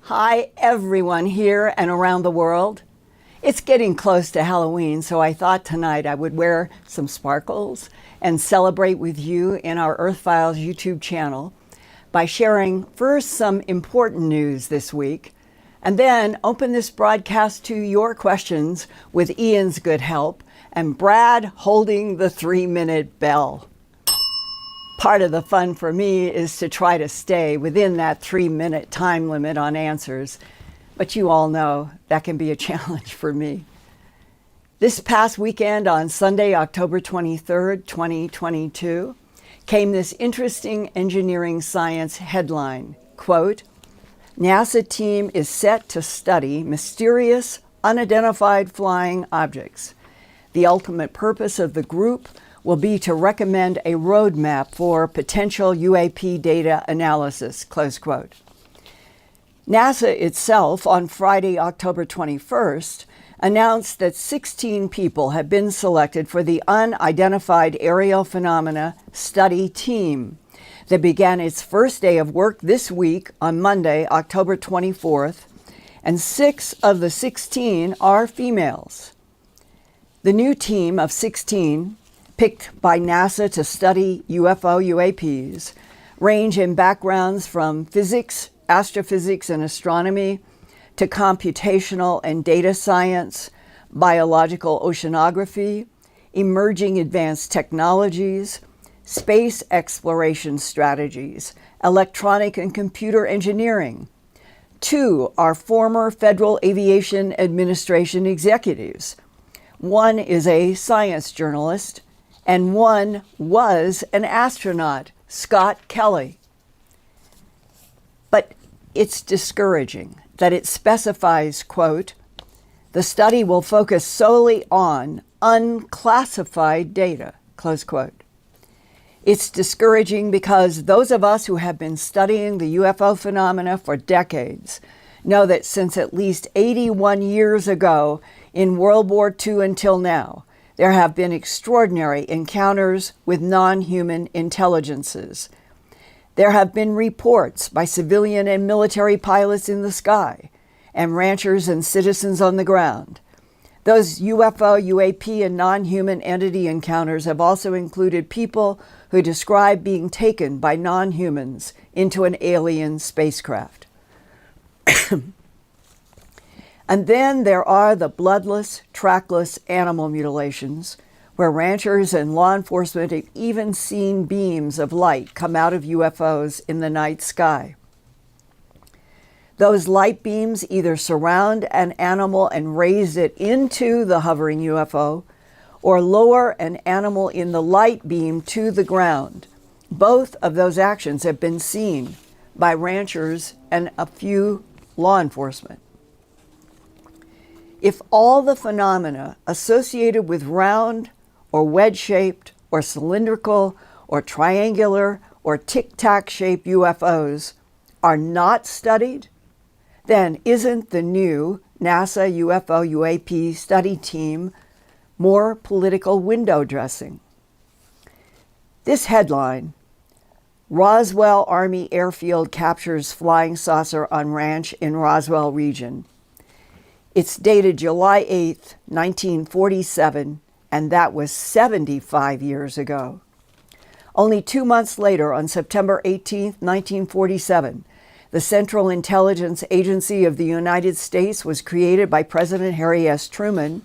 Hi everyone here and around the world. It's getting close to Halloween, so I thought tonight I would wear some sparkles and celebrate with you in our Earthfiles YouTube channel by sharing first some important news this week, and then open this broadcast to your questions with Ian's good help and Brad holding the 3-minute bell. Part of the fun for me is to try to stay within that 3-minute time limit on answers, but you all know that can be a challenge for me. This past weekend on Sunday, October 23rd, 2022, came this interesting engineering science headline, quote, NASA team is set to study mysterious, unidentified flying objects. The ultimate purpose of the group will be to recommend a roadmap for potential UAP data analysis, close quote. NASA itself, on Friday, October 21st, announced that 16 people have been selected for the Unidentified Aerial Phenomena Study Team that began its first day of work this week on Monday, October 24th, and 6 of the 16 are females. The new team of 16 picked by NASA to study UFO UAPs range in backgrounds from physics, astrophysics and astronomy, to computational and data science, biological oceanography, emerging advanced technologies, space exploration strategies, electronic and computer engineering. 2 are former Federal Aviation Administration executives. 1 is a science journalist, and 1 was an astronaut, Scott Kelly. But it's discouraging that it specifies, quote, the study will focus solely on unclassified data, close quote. It's discouraging because those of us who have been studying the UFO phenomena for decades know that since at least 81 years ago in World War II until now, there have been extraordinary encounters with non-human intelligences. There have been reports by civilian and military pilots in the sky and ranchers and citizens on the ground. Those UFO, UAP, and non-human entity encounters have also included people who describe being taken by non-humans into an alien spacecraft. And then there are the bloodless, trackless animal mutilations, where ranchers and law enforcement have even seen beams of light come out of UFOs in the night sky. Those light beams either surround an animal and raise it into the hovering UFO, or lower an animal in the light beam to the ground. Both of those actions have been seen by ranchers and a few law enforcement. If all the phenomena associated with round or wedge-shaped or cylindrical or triangular or tic-tac-shaped UFOs are not studied, then isn't the new NASA UFO UAP study team more political window dressing? This headline, Roswell Army Airfield Captures Flying Saucer on Ranch in Roswell Region. It's dated July 8th, 1947, and that was 75 years ago. Only 2 months later, on September 18th, 1947, the Central Intelligence Agency of the United States was created by President Harry S. Truman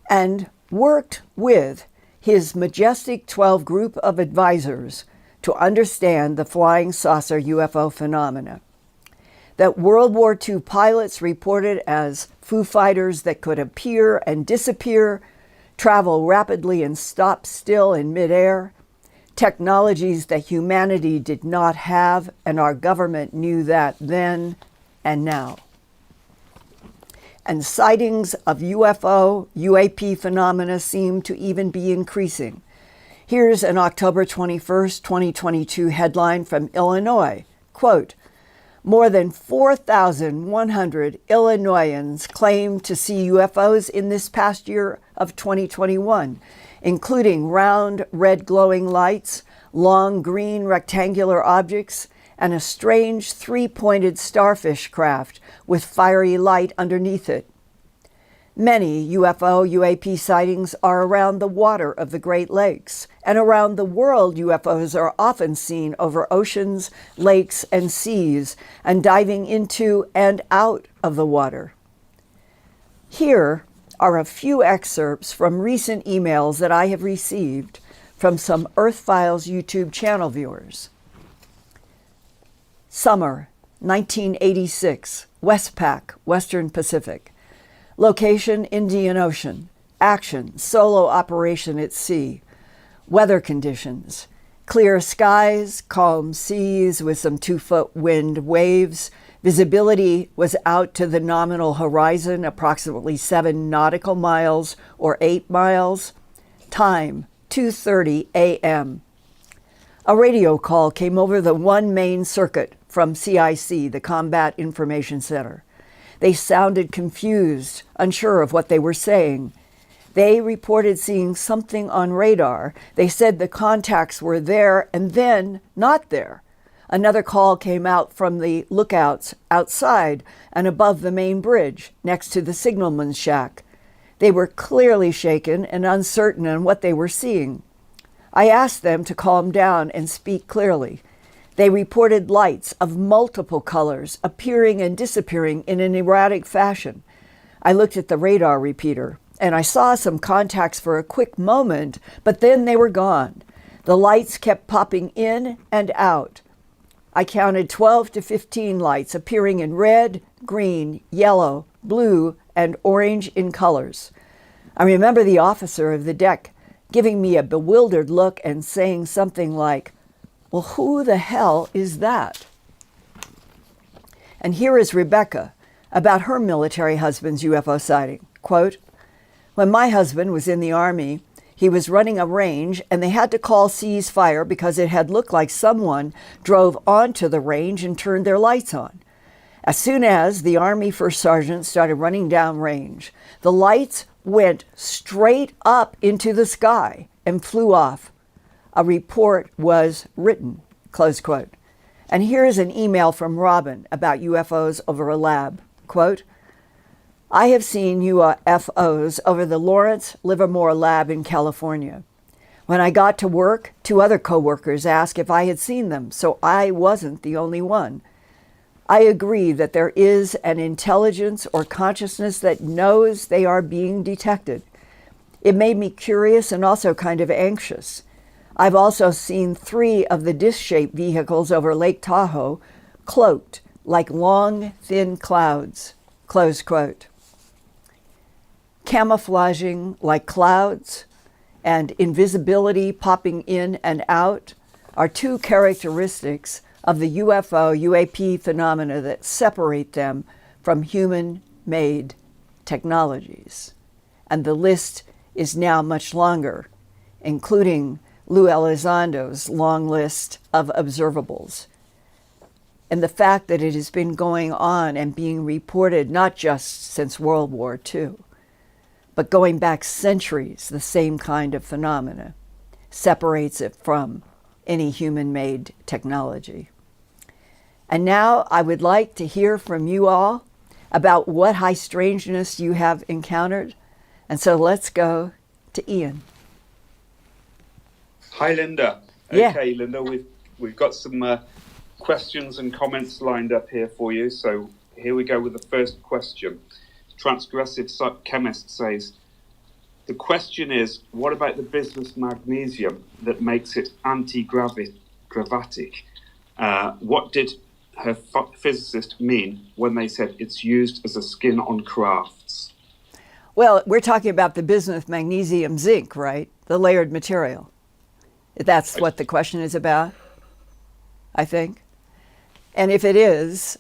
and worked with his majestic 12 group of advisors to understand the flying saucer UFO phenomena that World War II pilots reported as Foo Fighters that could appear and disappear, travel rapidly and stop still in midair, technologies that humanity did not have, and our government knew that then and now. And sightings of UFO, UAP phenomena seem to even be increasing. Here's an October 21st, 2022 headline from Illinois, quote, more than 4,100 Illinoisans claimed to see UFOs in this past year of 2021, including round red glowing lights, long green rectangular objects, and a strange three-pointed starfish craft with fiery light underneath it. Many UFO UAP sightings are around the water of the Great Lakes, and around the world UFOs are often seen over oceans, lakes, and seas, and diving into and out of the water. Here are a few excerpts from recent emails that I have received from some Earthfiles YouTube channel viewers. Summer, 1986, Westpac, Western Pacific. Location, Indian Ocean. Action, solo operation at sea. Weather conditions, clear skies, calm seas with some 2-foot wind waves. Visibility was out to the nominal horizon, approximately 7 nautical miles or 8 miles. Time, 2:30 a.m. A radio call came over the one main circuit from CIC, the Combat Information Center. They sounded confused, unsure of what they were saying. They reported seeing something on radar. They said the contacts were there and then not there. Another call came out from the lookouts outside and above the main bridge next to the signalman's shack. They were clearly shaken and uncertain on what they were seeing. I asked them to calm down and speak clearly. They reported lights of multiple colors appearing and disappearing in an erratic fashion. I looked at the radar repeater, and I saw some contacts for a quick moment, but then they were gone. The lights kept popping in and out. I counted 12 to 15 lights appearing in red, green, yellow, blue, and orange in colors. I remember the officer of the deck giving me a bewildered look and saying something like, "Well, who the hell is that?" And here is Rebecca about her military husband's UFO sighting. Quote, "When my husband was in the Army, he was running a range and they had to call ceasefire because it had looked like someone drove onto the range and turned their lights on. As soon as the Army First Sergeant started running down range, the lights went straight up into the sky and flew off. A report was written," close quote. And here is an email from Robin about UFOs over a lab. Quote, "I have seen UFOs over the Lawrence Livermore lab in California. When I got to work, 2 other coworkers asked if I had seen them, so I wasn't the only one. I agree that there is an intelligence or consciousness that knows they are being detected. It made me curious and also kind of anxious. I've also seen 3 of the disc-shaped vehicles over Lake Tahoe cloaked like long, thin clouds," close quote. Camouflaging like clouds and invisibility popping in and out are 2 characteristics of the UFO UAP phenomena that separate them from human-made technologies. And the list is now much longer, including Lou Elizondo's long list of observables. And the fact that it has been going on and being reported not just since World War II, but going back centuries, the same kind of phenomena, separates it from any human-made technology. And now I would like to hear from you all about what high strangeness you have encountered. And so let's go to Ian. Hi, Linda. Yeah. Okay, Linda, we've got some questions and comments lined up here for you. So here we go with the first question. Transgressive Chemist says, the question is, what about the business magnesium that makes it anti-gravitic? What did her physicist mean when they said it's used as a skin on crafts? Well, we're talking about the bismuth, magnesium, zinc, right? The layered material. That's what the question is about, I think. And if it is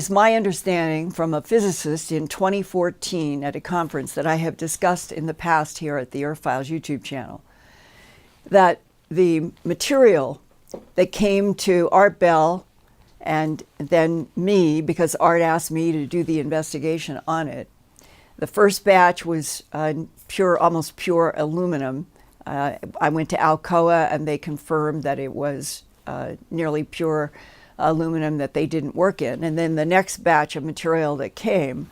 my understanding from a physicist in 2014 at a conference that I have discussed in the past here at the Earthfiles YouTube channel, that the material that came to Art Bell and then me, because Art asked me to do the investigation on it, the first batch was almost pure aluminum. I went to Alcoa and they confirmed that it was nearly pure aluminum that they didn't work in. And then the next batch of material that came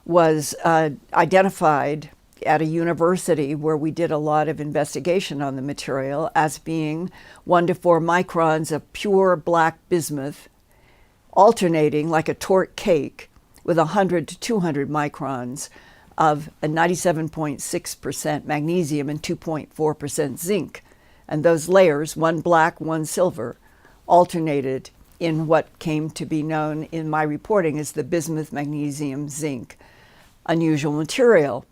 was identified at a university where we did a lot of investigation on the material as being 1 to 4 microns of pure black bismuth, alternating like a torte cake with 100 to 200 microns of a 97.6% magnesium and 2.4% zinc. And those layers, one black, one silver, alternated in what came to be known in my reporting as the bismuth magnesium zinc unusual material.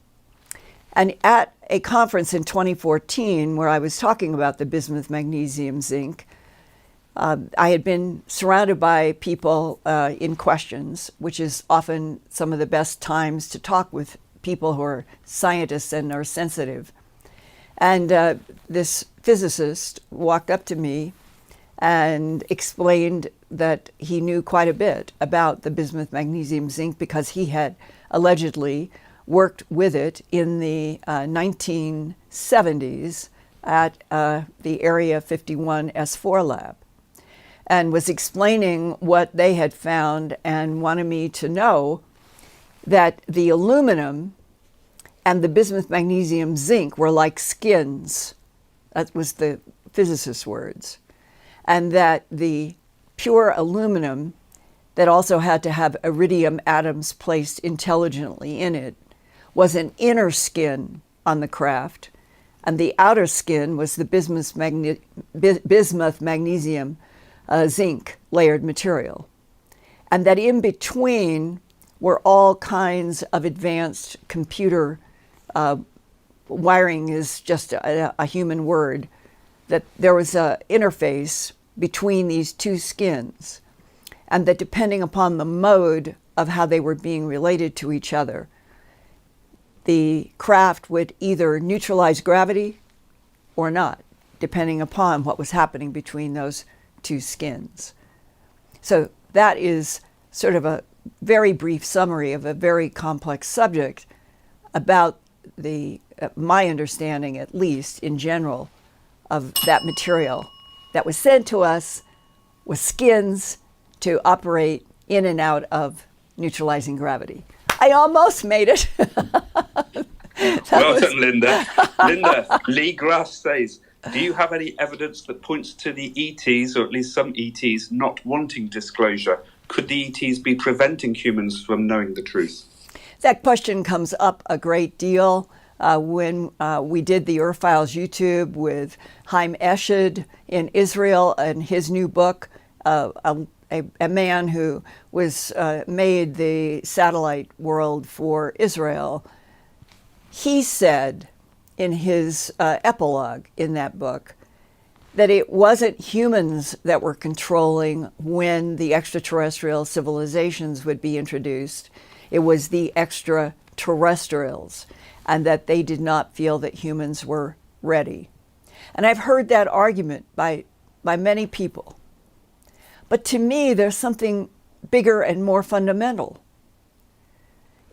And at a conference in 2014 where I was talking about the bismuth magnesium zinc, I had been surrounded by people in questions, which is often some of the best times to talk with people who are scientists and are sensitive. And this physicist walked up to me and explained that he knew quite a bit about the bismuth magnesium zinc because he had allegedly worked with it in the 1970s at the Area 51 S4 lab, and was explaining what they had found and wanted me to know that the aluminum and the bismuth magnesium zinc were like skins. That was the physicist's words. And that the pure aluminum that also had to have iridium atoms placed intelligently in it was an inner skin on the craft, and the outer skin was the bismuth magnesium zinc layered material. And that in between were all kinds of advanced computer wiring is just a human word, that there was an interface between these two skins, and that depending upon the mode of how they were being related to each other, the craft would either neutralize gravity or not, depending upon what was happening between those two skins. So that is sort of a very brief summary of a very complex subject about the my understanding, at least in general, of that material that was sent to us with skins to operate in and out of neutralizing gravity. I almost made it. Well done, Linda. Linda, Lee Grass says, do you have any evidence that points to the ETs, or at least some ETs, not wanting disclosure? Could the ETs be preventing humans from knowing the truth? That question comes up a great deal when we did the Earthfiles YouTube with Haim Eshed in Israel and his new book, a man who was made the satellite world for Israel. He said in his epilogue in that book that it wasn't humans that were controlling when the extraterrestrial civilizations would be introduced. It was the extraterrestrials, and that they did not feel that humans were ready. And I've heard that argument by many people. But to me, there's something bigger and more fundamental.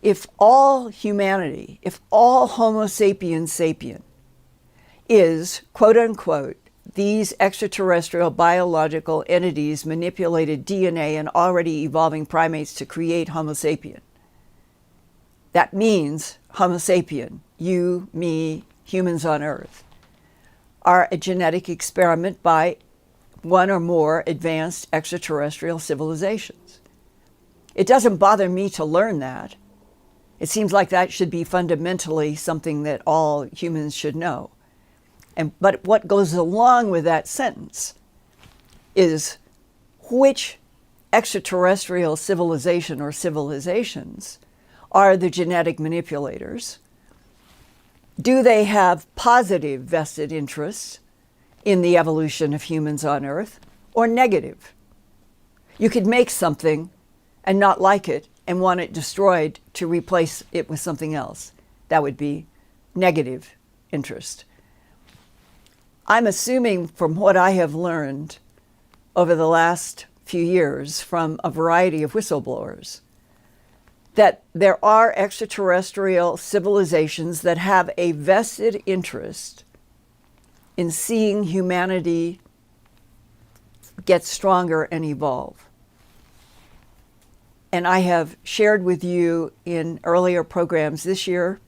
If all humanity, if all Homo sapiens sapien is, quote unquote, these extraterrestrial biological entities manipulated DNA and already evolving primates to create Homo sapien, that means Homo sapien, you, me, humans on Earth, are a genetic experiment by one or more advanced extraterrestrial civilizations. It doesn't bother me to learn that. It seems like that should be fundamentally something that all humans should know. But what goes along with that sentence is which extraterrestrial civilization or civilizations are the genetic manipulators? Do they have positive vested interests in the evolution of humans on Earth, or negative? You could make something and not like it and want it destroyed to replace it with something else. That would be negative interest. I'm assuming from what I have learned over the last few years from a variety of whistleblowers that there are extraterrestrial civilizations that have a vested interest in seeing humanity get stronger and evolve. And I have shared with you in earlier programs this year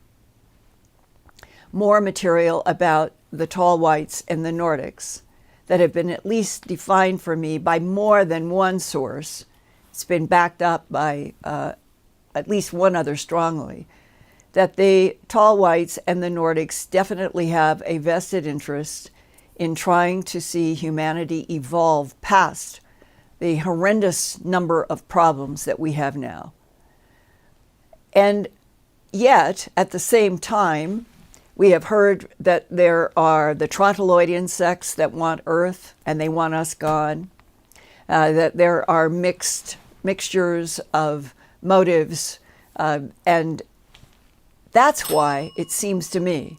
more material about the tall whites and the Nordics that have been at least defined for me by more than one source. It's been backed up by at least one other strongly, that the tall whites and the Nordics definitely have a vested interest in trying to see humanity evolve past the horrendous number of problems that we have now. And yet, at the same time, we have heard that there are the trontoloid insects that want Earth and they want us gone, that there are mixtures of motives, and that's why it seems to me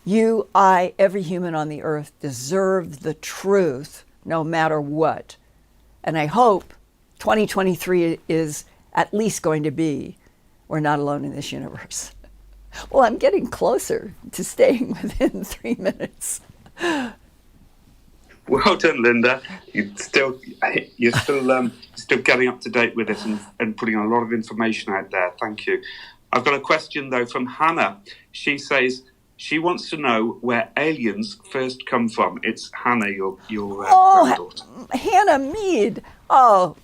you, I, every human on the earth deserve the truth no matter what. And I hope 2023 is at least going to be we're not alone in this universe. Well, I'm getting closer to staying within 3 minutes. Well done, Linda. You're still getting up to date with it and putting a lot of information out there. Thank you. I've got a question, though, from Hannah. She says she wants to know where aliens first come from. It's Hannah, your granddaughter. Hannah Mead. Oh,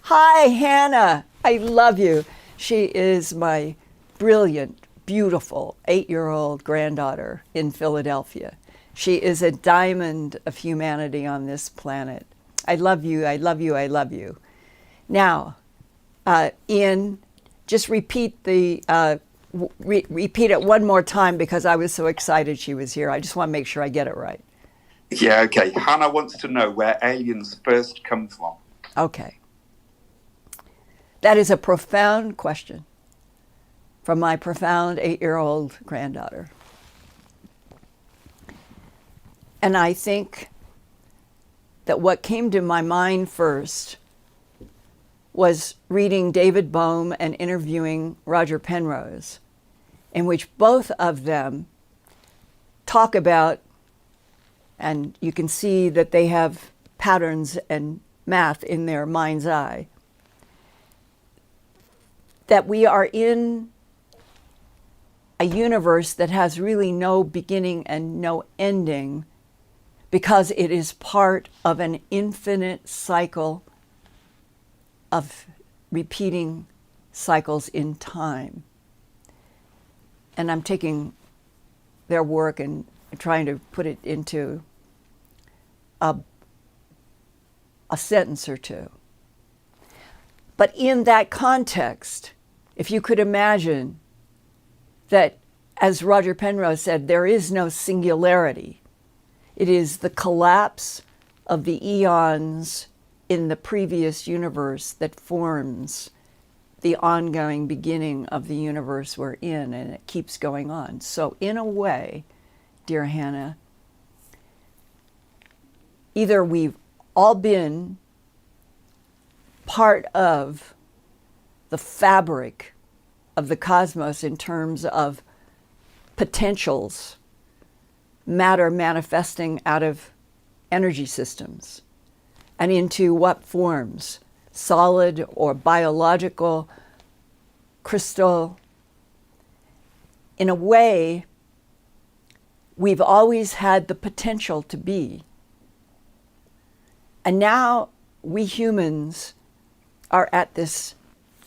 hi, Hannah. I love you. She is my brilliant, beautiful 8-year-old granddaughter in Philadelphia. She is a diamond of humanity on this planet. I love you, I love you, I love you. Now, Ian, just repeat repeat it one more time because I was so excited she was here. I just want to make sure I get it right. Yeah, okay. Hannah wants to know where aliens first come from. Okay. That is a profound question from my profound 8-year-old granddaughter. And I think that what came to my mind first was reading David Bohm and interviewing Roger Penrose, in which both of them talk about, and you can see that they have patterns and math in their mind's eye, that we are in a universe that has really no beginning and no ending because it is part of an infinite cycle of repeating cycles in time. And I'm taking their work and trying to put it into a sentence or two. But in that context, if you could imagine that, as Roger Penrose said, there is no singularity. It is the collapse of the eons in the previous universe that forms the ongoing beginning of the universe we're in, and it keeps going on. So in a way, dear Hannah, either we've all been part of the fabric of the cosmos in terms of potentials, matter manifesting out of energy systems, and into what forms, solid or biological, crystal. In a way, we've always had the potential to be. And now we humans are at this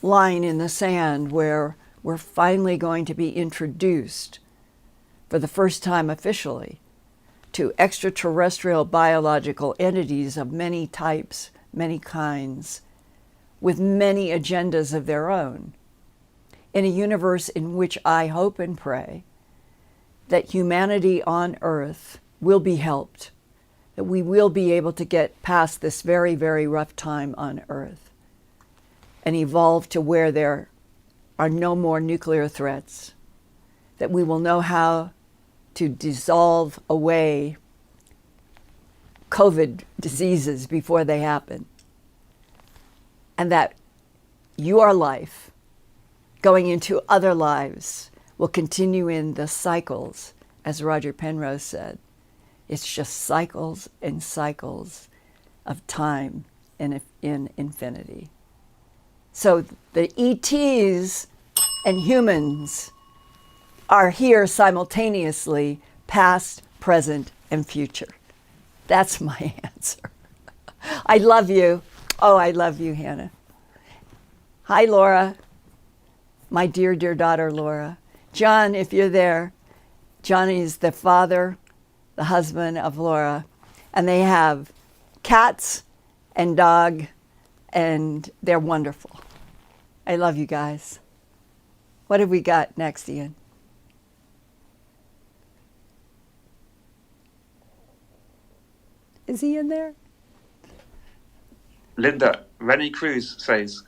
line in the sand where we're finally going to be introduced for the first time officially to extraterrestrial biological entities of many types, many kinds, with many agendas of their own, in a universe in which I hope and pray that humanity on Earth will be helped, that we will be able to get past this very, very rough time on Earth and evolve to where there are no more nuclear threats, that we will know how to dissolve away COVID diseases before they happen, and that your life going into other lives will continue in the cycles, as Roger Penrose said. It's just cycles and cycles of time in infinity. So the ETs and humans are here simultaneously, past, present, and future. That's my answer. I love you. Oh, I love you, Hannah. Hi, Laura. My dear, dear daughter, Laura. John, if you're there, Johnny is the father, the husband of Laura, and they have cats and dog, and they're wonderful. I love you guys. What have we got next, Ian? Is he in there? Linda, Rennie Cruz says,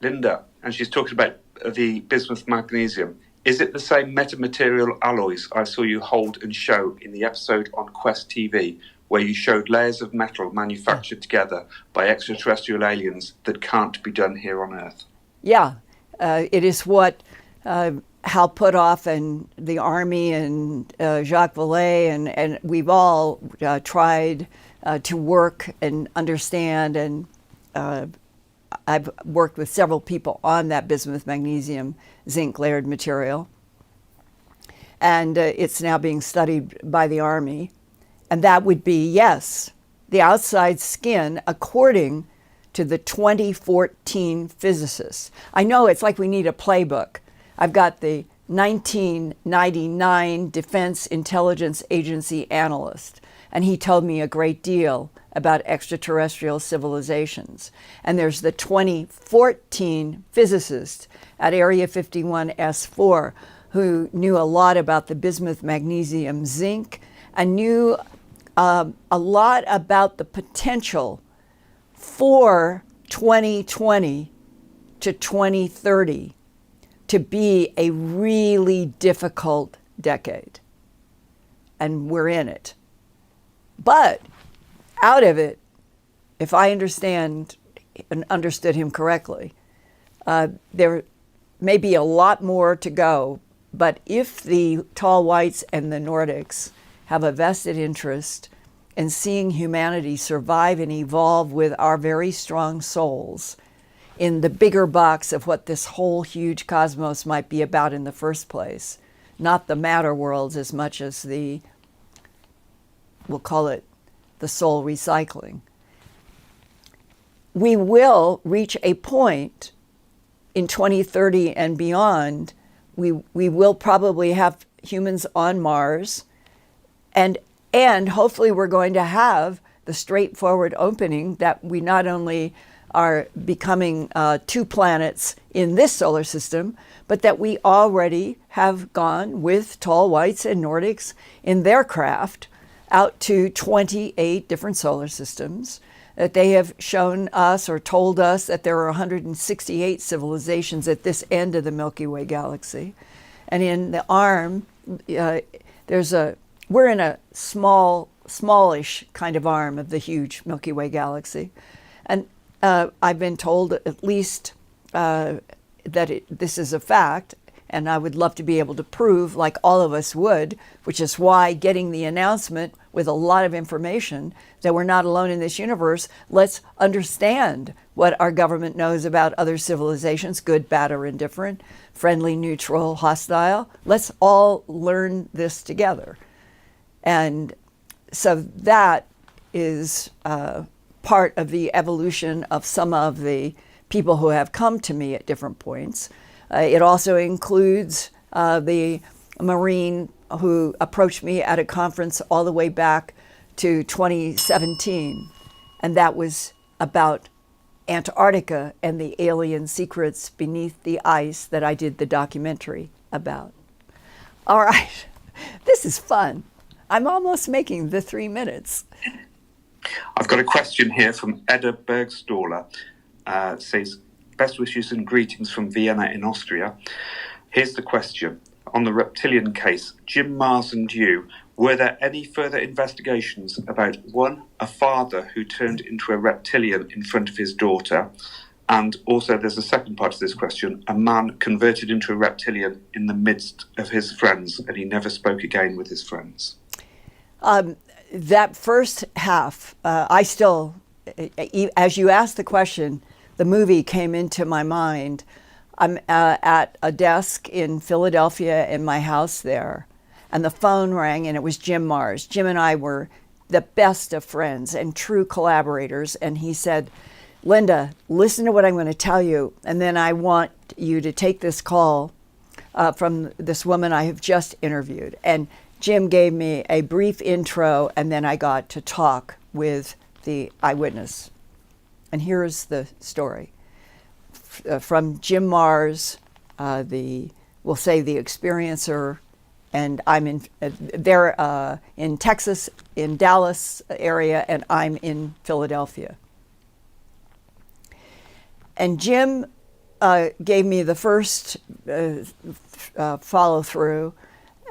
Linda, and she's talking about the bismuth magnesium. Is it the same metamaterial alloys I saw you hold and show in the episode on Quest TV, where you showed layers of metal manufactured together by extraterrestrial aliens that can't be done here on Earth? Yeah, it is what Hal Puthoff and the Army and Jacques Vallée and we've all tried to work and understand, and I've worked with several people on that bismuth magnesium zinc layered material, and it's now being studied by the Army. And that would be, yes, the outside skin according to the 2014 physicists. I know it's like we need a playbook. I've got the 1999 Defense Intelligence Agency analyst, and he told me a great deal about extraterrestrial civilizations. And there's the 2014 physicist at Area 51S4 who knew a lot about the bismuth magnesium zinc and knew a lot about the potential for 2020 to 2030 to be a really difficult decade. And we're in it. But out of it, if I understand and understood him correctly, there may be a lot more to go. But if the Tall Whites and the Nordics have a vested interest in seeing humanity survive and evolve with our very strong souls in the bigger box of what this whole huge cosmos might be about in the first place, not the matter worlds as much as the, we'll call it the soul recycling, we will reach a point in 2030 and beyond. We will probably have humans on Mars, and hopefully we're going to have the straightforward opening that we not only are becoming 2 planets in this solar system, but that we already have gone with Tall Whites and Nordics in their craft out to 28 different solar systems, that they have shown us or told us that there are 168 civilizations at this end of the Milky Way galaxy. And in the arm, we're in a smallish kind of arm of the huge Milky Way galaxy. And I've been told at least that this is a fact, and I would love to be able to prove, like all of us would, which is why getting the announcement with a lot of information that we're not alone in this universe. Let's understand what our government knows about other civilizations, good, bad, or indifferent, friendly, neutral, hostile. Let's all learn this together. And so that is part of the evolution of some of the people who have come to me at different points. It also includes the Marine who approached me at a conference all the way back to 2017. And that was about Antarctica and the alien secrets beneath the ice that I did the documentary about. All right, this is fun. I'm almost making the 3 minutes. I've got a question here from Edda Bergstaller. Says, best wishes and greetings from Vienna in Austria. Here's the question. On the reptilian case, Jim Mars and you, were there any further investigations about, one, a father who turned into a reptilian in front of his daughter, and also there's a second part to this question, a man converted into a reptilian in the midst of his friends, and he never spoke again with his friends? That first half, I still as you asked the question, the movie came into my mind. I'm at a desk in Philadelphia in my house there, and the phone rang, and it was Jim Mars. Jim and I were the best of friends and true collaborators, and he said, Linda, listen to what I'm going to tell you, and then I want you to take this call from this woman I have just interviewed. And Jim gave me a brief intro, and then I got to talk with the eyewitness. And here's the story. From Jim Mars, we'll say the experiencer, and I'm in they're in Texas, in Dallas area, and I'm in Philadelphia. And Jim gave me the first follow through,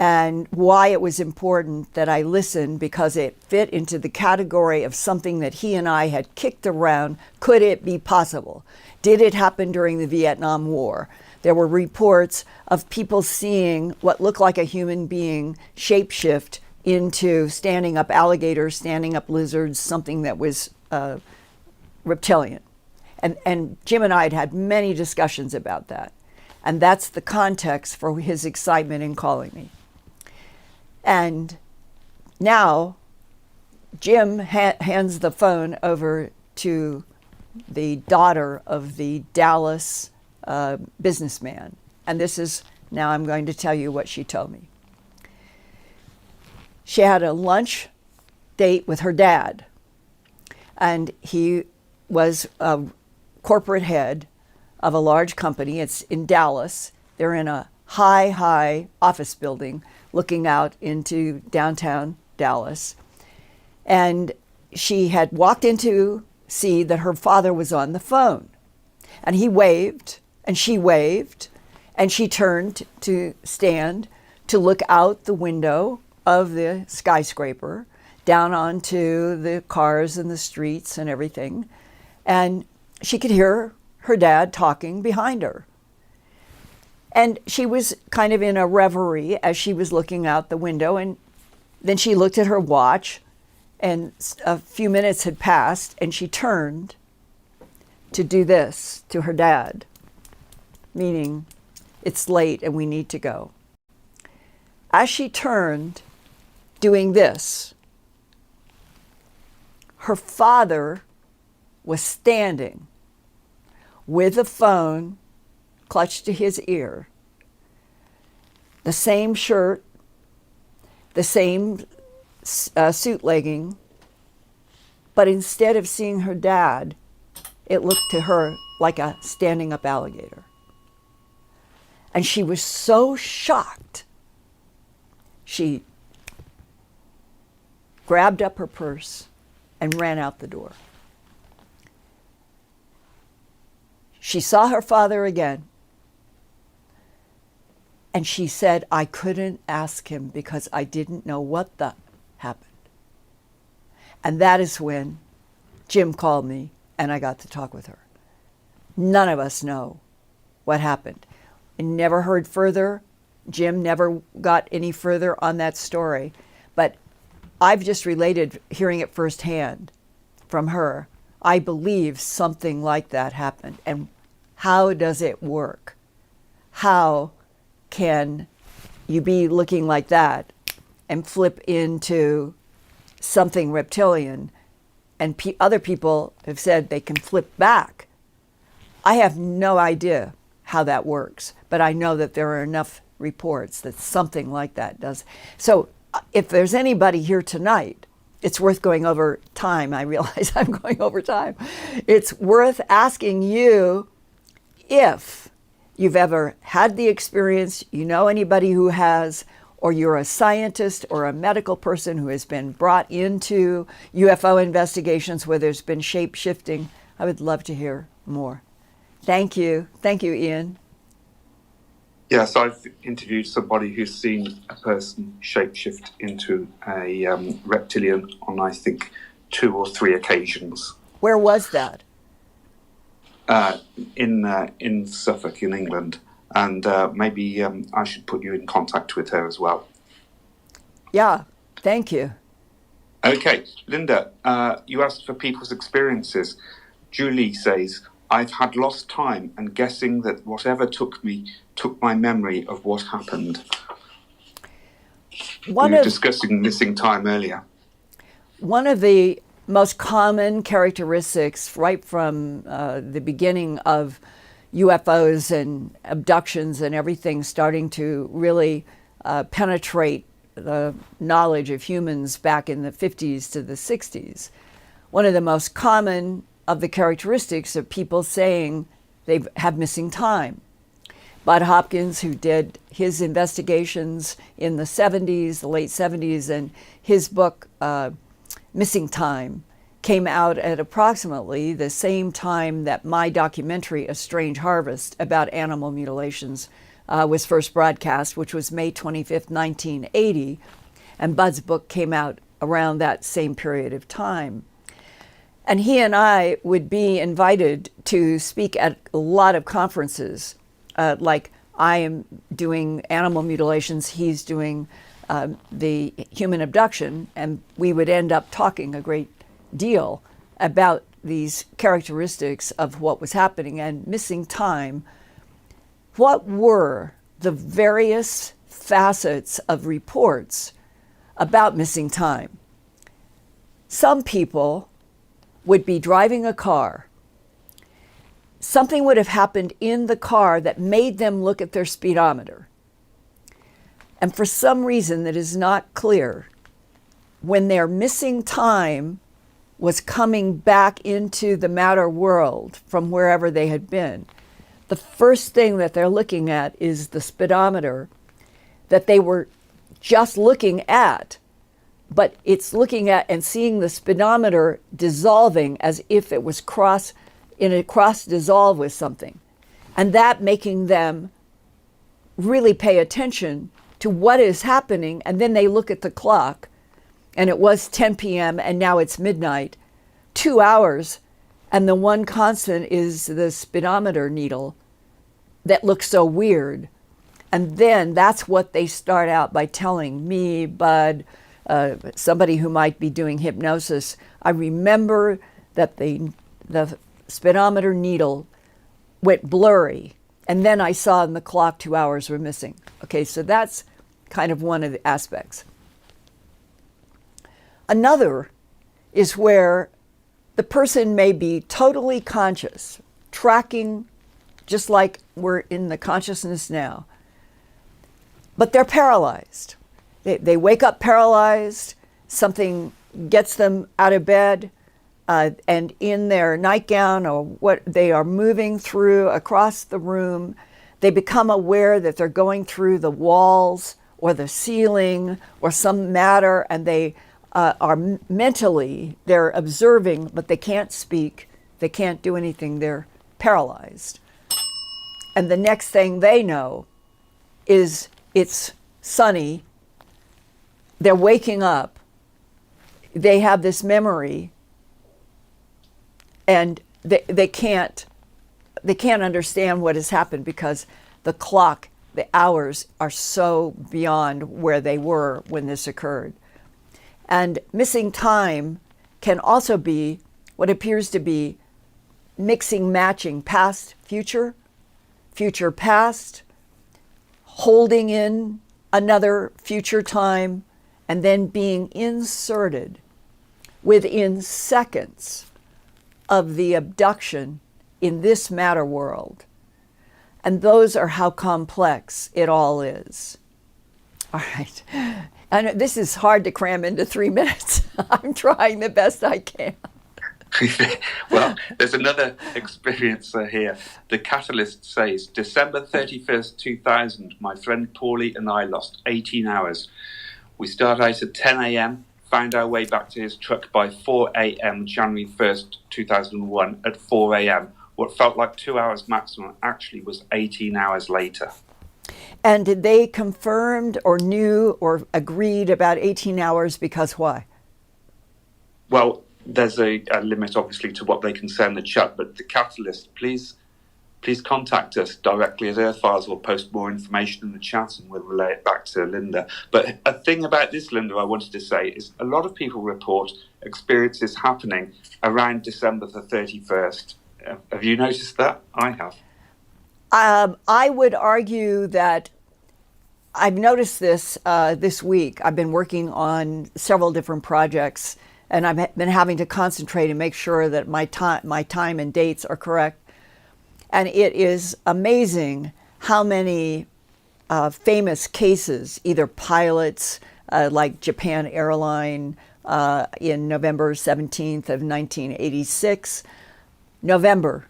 and why it was important that I listen, because it fit into the category of something that he and I had kicked around. Could it be possible? Did it happen during the Vietnam War? There were reports of people seeing what looked like a human being shapeshift into standing up alligators, standing up lizards, something that was reptilian. And Jim and I had many discussions about that. And that's the context for his excitement in calling me. And now Jim hands the phone over to the daughter of the Dallas businessman. And this is, now I'm going to tell you what she told me. She had a lunch date with her dad, and he was a corporate head of a large company. It's in Dallas. They're in a high office building looking out into downtown Dallas. And she had walked in to see that her father was on the phone. And he waved, and she waved, and she turned to stand to look out the window of the skyscraper down onto the cars and the streets and everything. And she could hear her dad talking behind her. And she was kind of in a reverie as she was looking out the window. And then she looked at her watch, and a few minutes had passed, and she turned to do this to her dad, meaning it's late and we need to go. As she turned, doing this, her father was standing with the phone clutched to his ear, the same shirt, the same suit legging, but instead of seeing her dad, it looked to her like a standing up alligator. And she was so shocked, she grabbed up her purse and ran out the door. She saw her father again, and she said, I couldn't ask him because I didn't know what the happened. And that is when Jim called me and I got to talk with her. None of us know what happened. I never heard further. Jim never got any further on that story. But I've just related, hearing it firsthand from her, I believe something like that happened. And how does it work? How can you be looking like that and flip into something reptilian? And other people have said they can flip back. I have no idea how that works, but I know that there are enough reports that something like that does. So if there's anybody here tonight, it's worth going over time. I realize I'm going over time. It's worth asking you if you've ever had the experience, you know anybody who has, or you're a scientist or a medical person who has been brought into UFO investigations where there's been shape shifting. I would love to hear more. Thank you. Thank you, Ian. Yes, I've interviewed somebody who's seen a person shapeshift into a reptilian on, I think, 2 or 3 occasions. Where was that? In Suffolk, in England. And maybe I should put you in contact with her as well. Yeah, thank you. Okay, Linda, you asked for people's experiences. Julie says, I've had lost time and guessing that whatever took me took my memory of what happened. We were discussing missing time earlier. One of the most common characteristics right from the beginning of UFOs and abductions and everything starting to really penetrate the knowledge of humans back in the 50s to the 60s. One of the most common of the characteristics of people saying they have missing time. Bud Hopkins, who did his investigations in the 70s, the late 70s, and his book, Missing Time, came out at approximately the same time that my documentary, A Strange Harvest, about animal mutilations was first broadcast, which was May 25th, 1980. And Bud's book came out around that same period of time. And he and I would be invited to speak at a lot of conferences. Like I am doing animal mutilations, he's doing the human abduction, and we would end up talking a great deal about these characteristics of what was happening and missing time. What were the various facets of reports about missing time? Some people would be driving a car. Something would have happened in the car that made them look at their speedometer. And for some reason that is not clear, when their missing time was coming back into the matter world from wherever they had been, the first thing that they're looking at is the speedometer that they were just looking at, but it's looking at and seeing the speedometer dissolving as if it was cross dissolve with something. And that making them really pay attention to what is happening. And then they look at the clock, and it was 10 p.m. and now it's midnight, 2 hours. And the one constant is the speedometer needle that looks so weird. And then that's what they start out by telling me, Bud, somebody who might be doing hypnosis. I remember that the speedometer needle went blurry, and then I saw in the clock 2 hours were missing. Okay, so that's kind of one of the aspects. Another is where the person may be totally conscious, tracking just like we're in the consciousness now, but they're paralyzed. They wake up paralyzed, something gets them out of bed, and in their nightgown or what they are moving through across the room, they become aware that they're going through the walls or the ceiling or some matter, and they are mentally, they're observing, but they can't speak, they can't do anything, they're paralyzed. And the next thing they know is it's sunny, they're waking up, they have this memory, and they can't understand what has happened because the clock, the hours are so beyond where they were when this occurred. And missing time can also be what appears to be mixing, matching past, future, future, past, holding in another future time, and then being inserted within seconds of the abduction in this matter world. And those are how complex it all is. All right. And this is hard to cram into 3 minutes. I'm trying the best I can. Well, there's another experiencer here. The Catalyst says, December 31st, 2000, my friend Paulie and I lost 18 hours. We started out at 10 a.m., found our way back to his truck by 4 a.m., January 1st, 2001, at 4 a.m. What felt like 2 hours maximum actually was 18 hours later. And did they confirmed or knew or agreed about 18 hours because why? Well, there's a limit, obviously, to what they can say in the chat, but the Catalyst, please please contact us directly at Earthfiles or post more information in the chat and we'll relay it back to Linda. But a thing about this, Linda, I wanted to say is a lot of people report experiences happening around December the 31st. Have you noticed that? I have. I would argue that I've noticed this this week. I've been working on several different projects, and I've been having to concentrate and make sure that my time and dates are correct. And it is amazing how many famous cases, either pilots like Japan Airline in November 17th of 1986, November.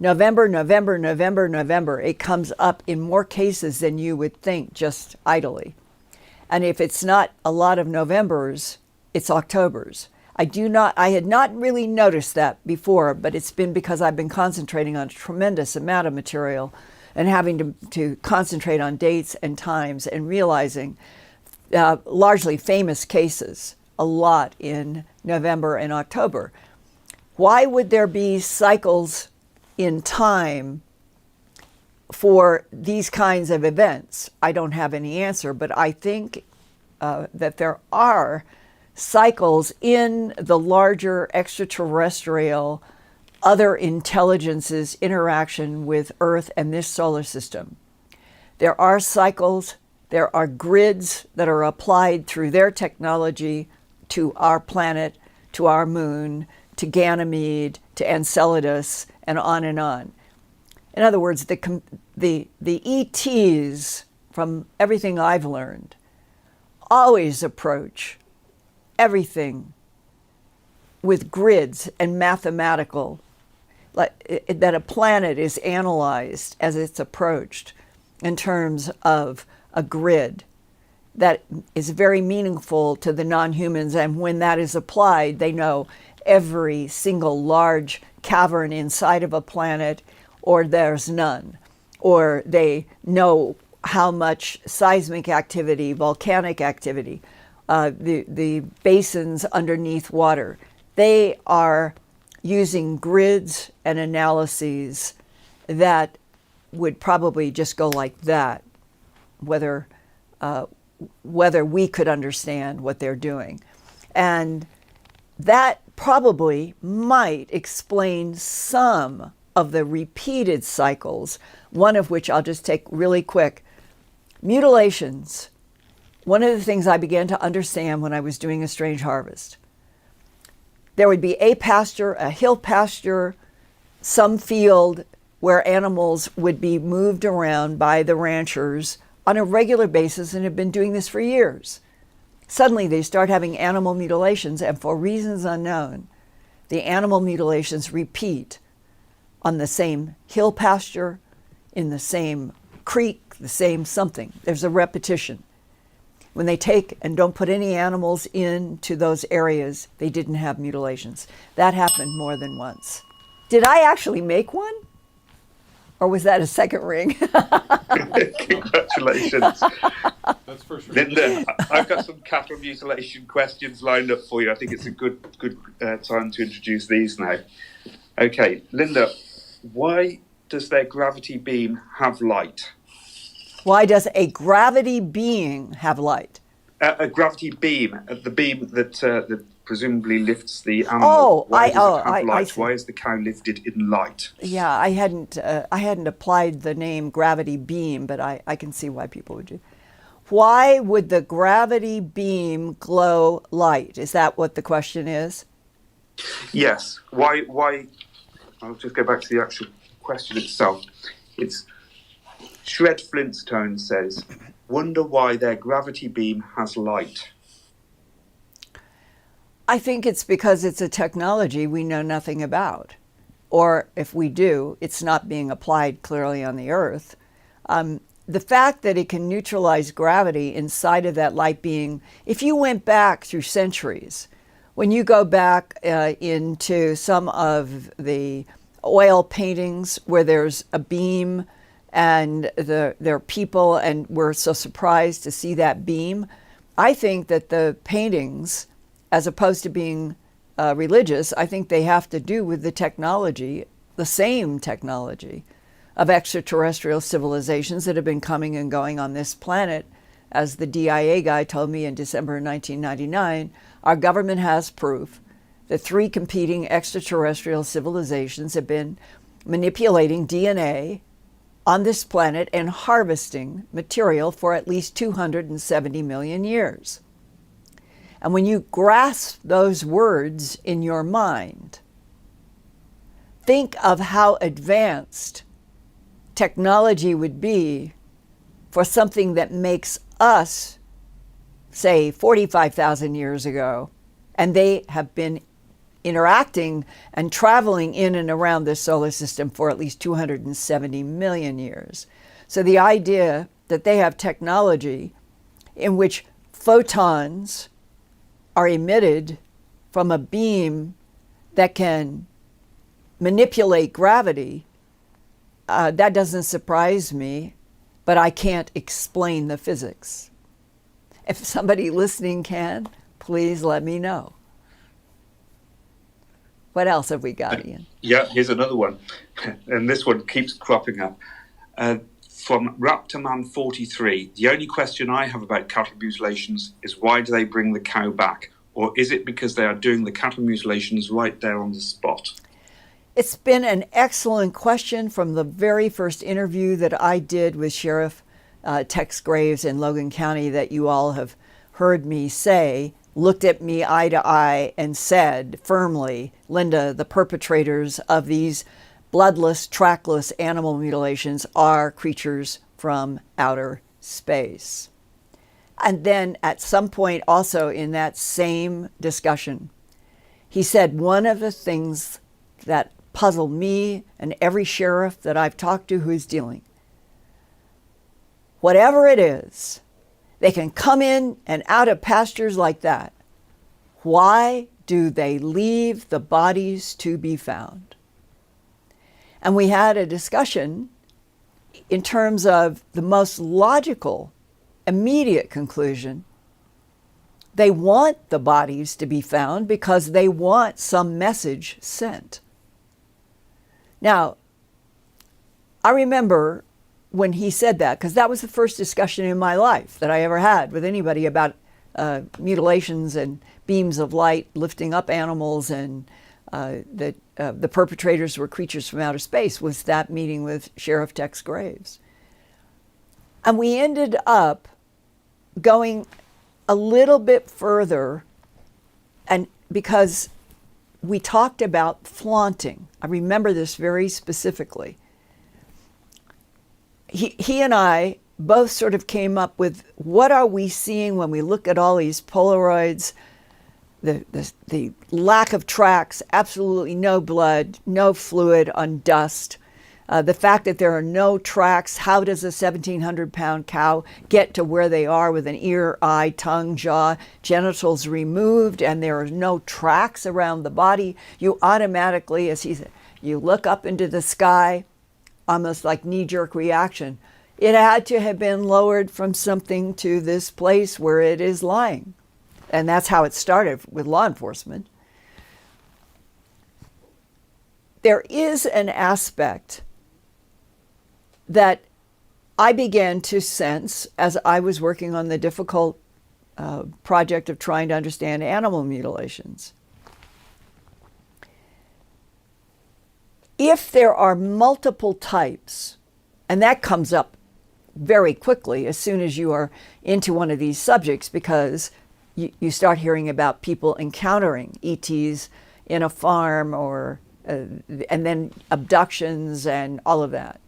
It comes up in more cases than you would think just idly. And if it's not a lot of Novembers, it's Octobers. I had not really noticed that before, but it's been because I've been concentrating on a tremendous amount of material and having to concentrate on dates and times and realizing largely famous cases a lot in November and October. Why would there be cycles in time for these kinds of events? I don't have any answer, but I think that there are cycles in the larger extraterrestrial other intelligences interaction with Earth and this solar system. There are cycles, there are grids that are applied through their technology to our planet, to our moon, to Ganymede, to Enceladus, and on and on. In other words, the ETs, from everything I've learned, always approach everything with grids and mathematical, like that a planet is analyzed as it's approached in terms of a grid that is very meaningful to the non-humans. And when that is applied, they know every single large cavern inside of a planet, or there's none, or they know how much seismic activity, volcanic activity, the basins underneath water. They are using grids and analyses that would probably just go like that, whether we could understand what they're doing. And that probably might explain some of the repeated cycles, one of which I'll just take really quick. Mutilations. One of the things I began to understand when I was doing A Strange Harvest. There would be a pasture, a hill pasture, some field where animals would be moved around by the ranchers on a regular basis and have been doing this for years. Suddenly they start having animal mutilations, and for reasons unknown, the animal mutilations repeat on the same hill pasture, in the same creek, the same something. There's a repetition. When they take and don't put any animals into those areas, they didn't have mutilations. That happened more than once. Did I actually make one? Or was that a second ring? Congratulations. That's for sure. Linda, I've got some cattle mutilation questions lined up for you. I think it's a good time to introduce these now. Okay, Linda, why does their gravity beam have light? Why does a gravity being have light? A gravity beam, the beam that presumably lifts the animal. Why does it have light? Why is the cow lifted in light? Yeah, I hadn't applied the name gravity beam, but I can see why people would do. Why would the gravity beam glow light? Is that what the question is? Yes. Why? I'll just go back to the actual question itself. It's Shred Flintstone says, wonder why their gravity beam has light. I think it's because it's a technology we know nothing about. Or if we do, it's not being applied clearly on the Earth. The fact that it can neutralize gravity inside of that light being, if you went back through centuries, when you go back into some of the oil paintings where there's a beam and there are people and we're so surprised to see that beam, I think that the paintings, as opposed to being religious, I think they have to do with the technology, the same technology of extraterrestrial civilizations that have been coming and going on this planet. As the DIA guy told me in December 1999, our government has proof that 3 competing extraterrestrial civilizations have been manipulating DNA on this planet and harvesting material for at least 270 million years. And when you grasp those words in your mind, think of how advanced technology would be for something that makes us, say, 45,000 years ago, and they have been interacting and traveling in and around the solar system for at least 270 million years. So the idea that they have technology in which photons are emitted from a beam that can manipulate gravity, that doesn't surprise me, but I can't explain the physics. If somebody listening can, please let me know. What else have we got, Ian? Yeah, here's another one. And this one keeps cropping up. From Raptorman43, the only question I have about cattle mutilations is why do they bring the cow back? Or is it because they are doing the cattle mutilations right there on the spot? It's been an excellent question from the very first interview that I did with Sheriff Tex Graves in Logan County that you all have heard me say, looked at me eye to eye and said firmly, Linda, the perpetrators of these bloodless, trackless animal mutilations are creatures from outer space. And then at some point also in that same discussion, he said one of the things that puzzled me and every sheriff that I've talked to who's dealing, whatever it is, they can come in and out of pastures like that. Why do they leave the bodies to be found? And we had a discussion in terms of the most logical, immediate conclusion. They want the bodies to be found because they want some message sent. Now, I remember when he said that, because that was the first discussion in my life that I ever had with anybody about mutilations and beams of light lifting up animals, and that the perpetrators were creatures from outer space, was that meeting with Sheriff Tex Graves. And we ended up going a little bit further, and because we talked about flaunting. I remember this very specifically. He and I both sort of came up with, what are we seeing when we look at all these Polaroids, the lack of tracks, absolutely no blood, no fluid on dust, the fact that there are no tracks. How does a 1,700-pound cow get to where they are with an ear, eye, tongue, jaw, genitals removed, and there are no tracks around the body? You automatically, as he said, you look up into the sky, almost like knee-jerk reaction. It had to have been lowered from something to this place where it is lying. And that's how it started with law enforcement. There is an aspect that I began to sense as I was working on the difficult project of trying to understand animal mutilations. If there are multiple types, and that comes up very quickly as soon as you are into one of these subjects, because you start hearing about people encountering ETs in a farm, or and then abductions and all of that.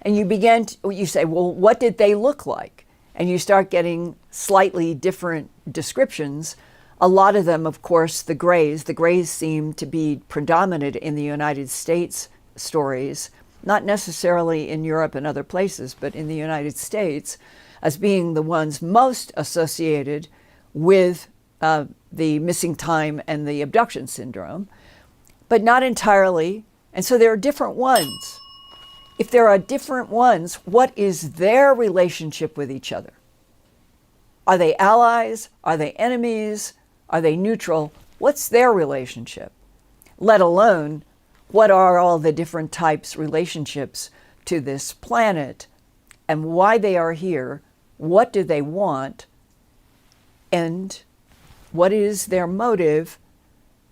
And you say, well, what did they look like? And you start getting slightly different descriptions. A lot of them, of course, the grays seem to be predominant in the United States stories, not necessarily in Europe and other places, but in the United States, as being the ones most associated with the missing time and the abduction syndrome, but not entirely. And so there are different ones. If there are different ones, what is their relationship with each other? Are they allies? Are they enemies? Are they neutral? What's their relationship? Let alone, what are all the different types relationships to this planet and why they are here, what do they want, and what is their motive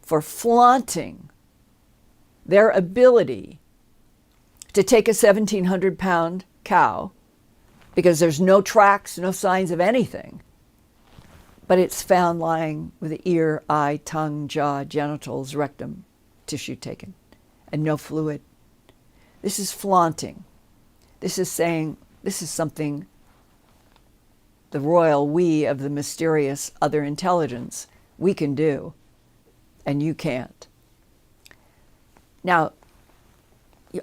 for flaunting their ability to take a 1,700-pound cow, because there's no tracks, no signs of anything, but it's found lying with the ear, eye, tongue, jaw, genitals, rectum, tissue taken, and no fluid. This is flaunting. This is saying, this is something the royal we of the mysterious other intelligence, we can do, and you can't. Now,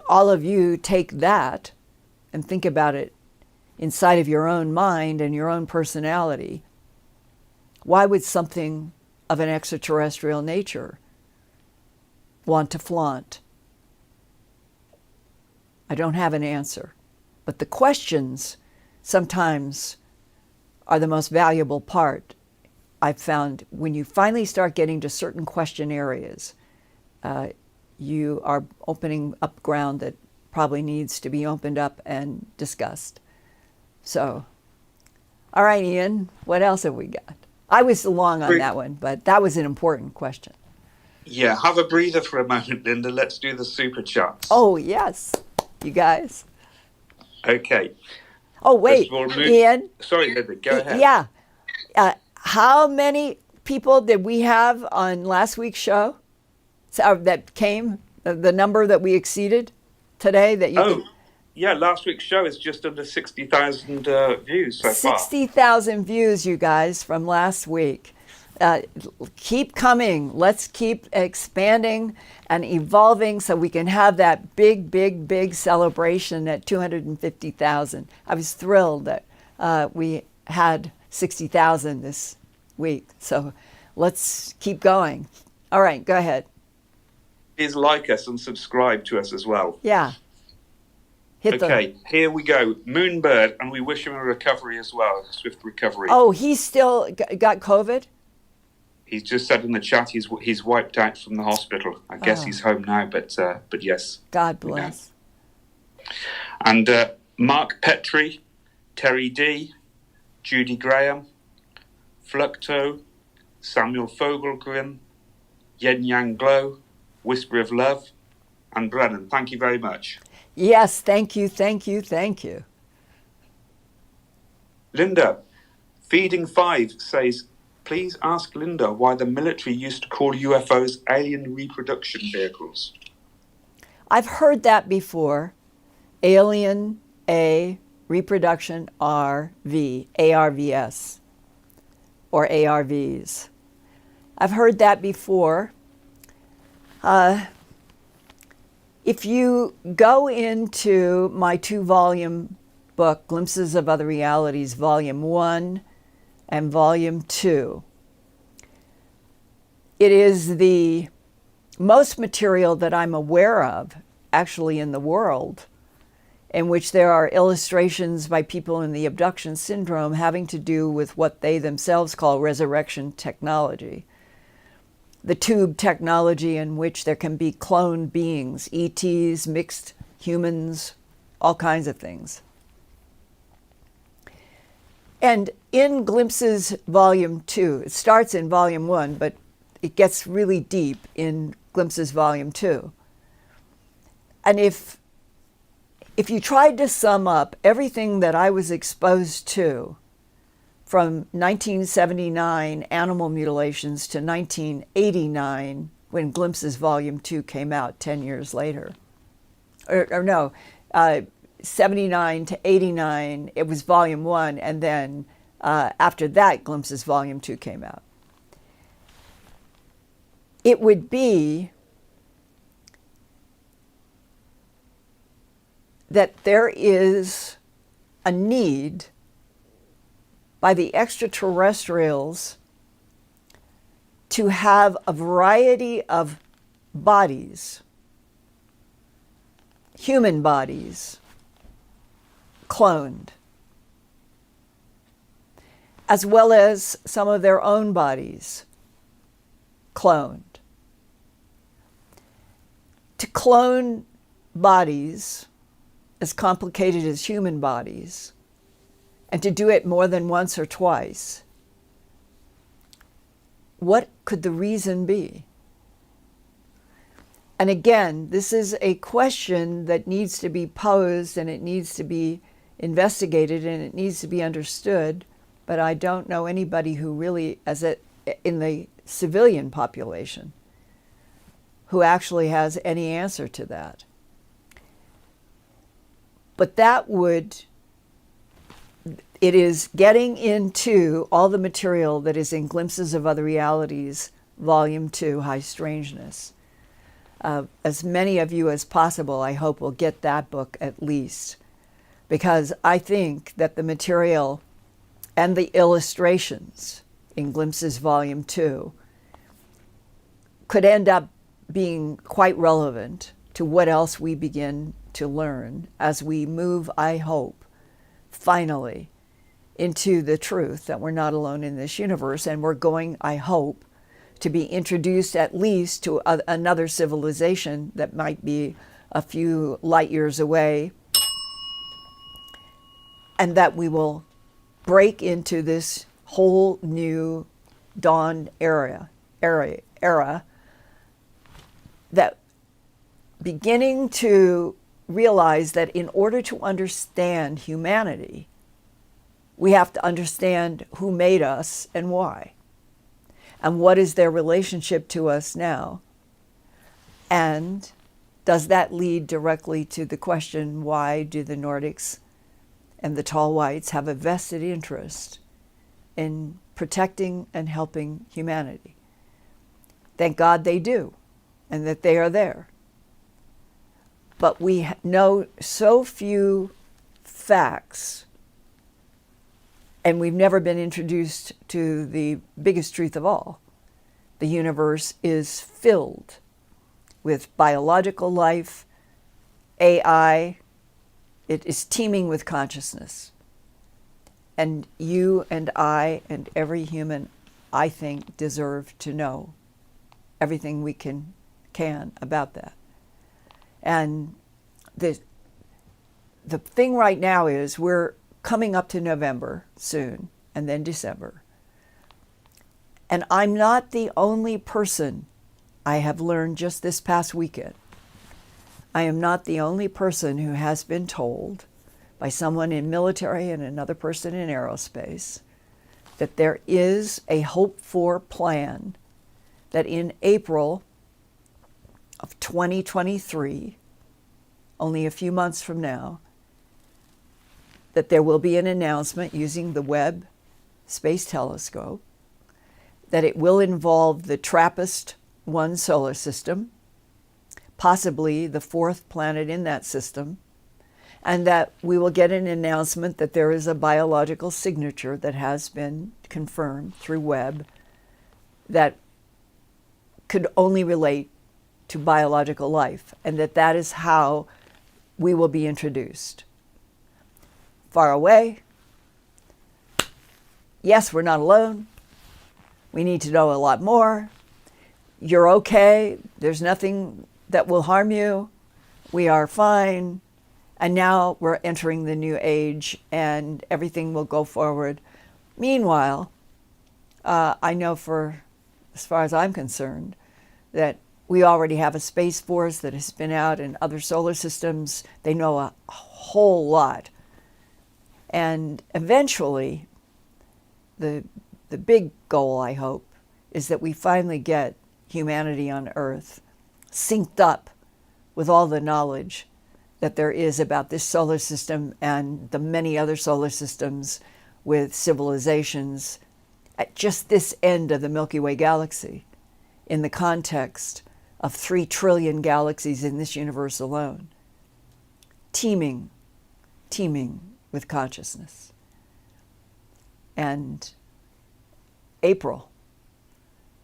all of you take that and think about it inside of your own mind and your own personality. Why would something of an extraterrestrial nature want to flaunt? I don't have an answer, but the questions sometimes are the most valuable part. I've found when you finally start getting to certain question areas, you are opening up ground that probably needs to be opened up and discussed. So, all right, Ian, what else have we got? I was long on that one, but that was an important question. Yeah, have a breather for a moment, Linda. Let's do the super chats. Oh, yes, you guys. Okay. Oh, wait, all, Ian. Sorry, Linda, go ahead. Yeah. How many people did we have on last week's show that came, the number that we exceeded today? That you yeah, last week's show is just under 60,000 views so far. 60,000 views, you guys, from last week. Keep coming. Let's keep expanding and evolving so we can have that big, big, big celebration at 250,000. I was thrilled that we had 60,000 this week. So let's keep going. All right, go ahead. Please like us and subscribe to us as well. Yeah. Here we go. Moonbird, and we wish him a recovery as well, a swift recovery. Oh, he's still got COVID? He's just said in the chat he's wiped out from the hospital. I guess he's home now, but yes. God bless. And Mark Petrie, Terry D, Judy Graham, Flucto, Samuel Fogelgren, Yen Yang Glow, Whisper of Love, and Brennan. Thank you very much. Yes, thank you, thank you, thank you. Linda, Feeding 5 says, please ask Linda why the military used to call UFOs alien reproduction vehicles. I've heard that before. Alien A, reproduction RV, ARVS, or ARVs. I've heard that before. If you go into my 2-volume book, Glimpses of Other Realities, Volume 1 and Volume 2, it is the most material that I'm aware of, actually, in the world, in which there are illustrations by people in the abduction syndrome having to do with what they themselves call resurrection technology. The tube technology in which there can be cloned beings, ETs, mixed humans, all kinds of things. And in Glimpses Volume 2, it starts in Volume 1, but it gets really deep in Glimpses Volume 2. And if you tried to sum up everything that I was exposed to from 1979 animal mutilations to 1989 when Glimpses Volume 2 came out 10 years later. Or no, 79 to 89, it was Volume 1, and then after that, Glimpses Volume 2 came out. It would be that there is a need by the extraterrestrials to have a variety of bodies, human bodies, cloned, as well as some of their own bodies cloned. To clone bodies as complicated as human bodies, and to do it more than once or twice, what could the reason be? And again, this is a question that needs to be posed, and it needs to be investigated, and it needs to be understood, but I don't know anybody who really, in the civilian population, who actually has any answer to that. But it is getting into all the material that is in Glimpses of Other Realities, Volume 2, High Strangeness. As many of you as possible, I hope, will get that book at least, because I think that the material and the illustrations in Glimpses Volume 2 could end up being quite relevant to what else we begin to learn as we move, I hope, finally into the truth that we're not alone in this universe, and we're going, I hope, to be introduced at least to another civilization that might be a few light years away, and that we will break into this whole new dawn era that beginning to realize that in order to understand humanity, we have to understand who made us and why, and what is their relationship to us now. And does that lead directly to the question, why do the Nordics and the tall whites have a vested interest in protecting and helping humanity? Thank God they do, and that they are there. But we know so few facts, and we've never been introduced to the biggest truth of all. The universe is filled with biological life, AI. It is teeming with consciousness. And you and I and every human, I think, deserve to know everything we can about that. And the thing right now is we're coming up to November soon, and then December. And I'm not the only person, I have learned just this past weekend, I am not the only person who has been told by someone in military and another person in aerospace that there is a hoped-for plan that in April of 2023, only a few months from now, that there will be an announcement using the Webb Space Telescope, that it will involve the TRAPPIST-1 solar system, possibly the fourth planet in that system, and that we will get an announcement that there is a biological signature that has been confirmed through Webb that could only relate to biological life, and that is how we will be introduced. Far away, yes, we're not alone. We need to know a lot more. You're okay. There's nothing that will harm you. We are fine. And now we're entering the new age, and everything will go forward. Meanwhile, I know, for as far as I'm concerned, that we already have a space force that has been out in other solar systems. They know a whole lot. And eventually, the big goal, I hope, is that we finally get humanity on Earth synced up with all the knowledge that there is about this solar system and the many other solar systems with civilizations at just this end of the Milky Way galaxy, in the context of 3 trillion galaxies in this universe alone, teeming with consciousness. And April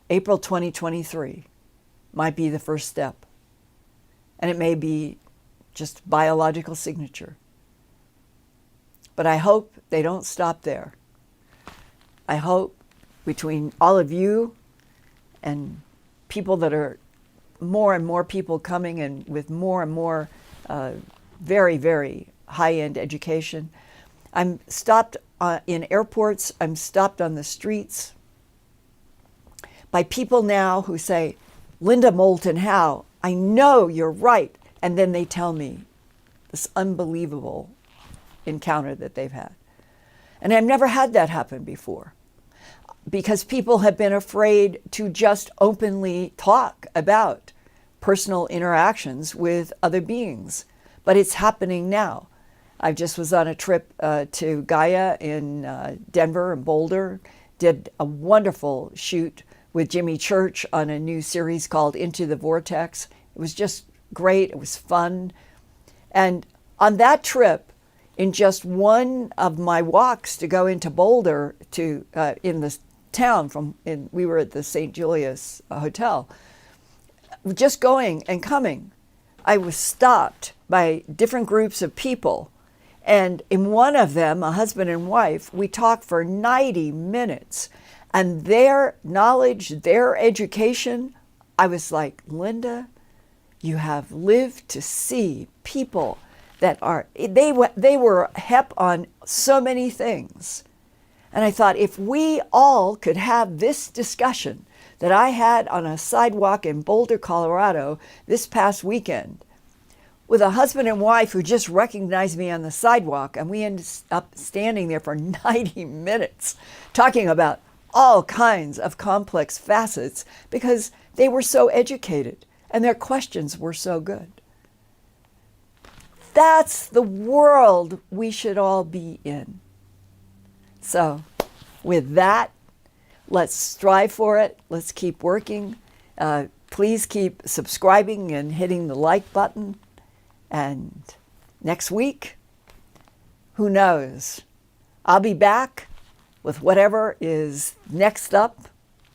2023 might be the first step. And it may be just biological signature. But I hope they don't stop there. I hope between all of you and people that are more and more people coming, and with more and more very, very high-end education. I'm stopped in airports. I'm stopped on the streets by people now who say, Linda Moulton, Howe, I know you're right. And then they tell me this unbelievable encounter that they've had. And I've never had that happen before, because people have been afraid to just openly talk about personal interactions with other beings. But it's happening now. I just was on a trip to Gaia in Denver and Boulder, did a wonderful shoot with Jimmy Church on a new series called Into the Vortex. It was just great. It was fun. And on that trip, in just one of my walks to go into Boulder to in the town we were at the St. Julius Hotel, just going and coming, I was stopped by different groups of people. And in one of them, a husband and wife, we talked for 90 minutes. And their knowledge, their education, I was like, Linda, you have lived to see people that are, they were hep on so many things. And I thought, if we all could have this discussion that I had on a sidewalk in Boulder, Colorado this past weekend, with a husband and wife who just recognized me on the sidewalk, and we ended up standing there for 90 minutes talking about all kinds of complex facets because they were so educated and their questions were so good. That's the world we should all be in. So with that, let's strive for it. Let's keep working. Please keep subscribing and hitting the like button. And next week, who knows? I'll be back with whatever is next up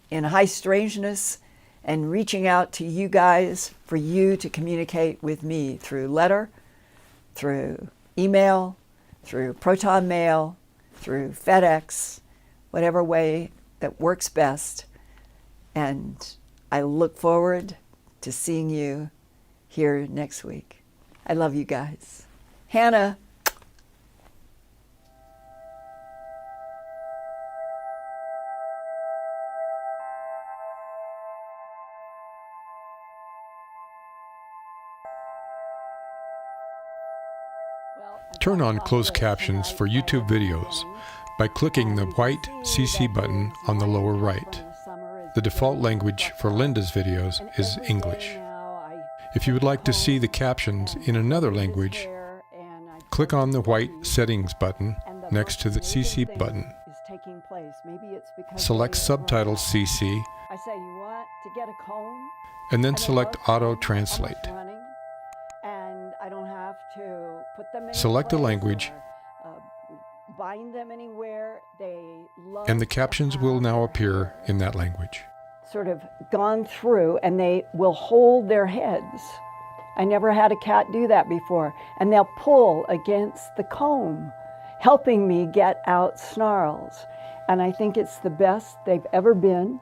in high strangeness and reaching out to you guys for you to communicate with me through letter, through email, through ProtonMail, through FedEx, whatever way that works best. And I look forward to seeing you here next week. I love you guys. Hannah. Turn on closed captions for YouTube videos by clicking the white CC button on the lower right. The default language for Linda's videos is English. If you would like to see the captions in another language, click on the white Settings button next to the CC button. Select Subtitles CC, and then select Auto Translate. Select a language, and the captions will now appear in that language. Sort of gone through, and they will hold their heads. I never had a cat do that before. And they'll pull against the comb, helping me get out snarls. And I think it's the best they've ever been.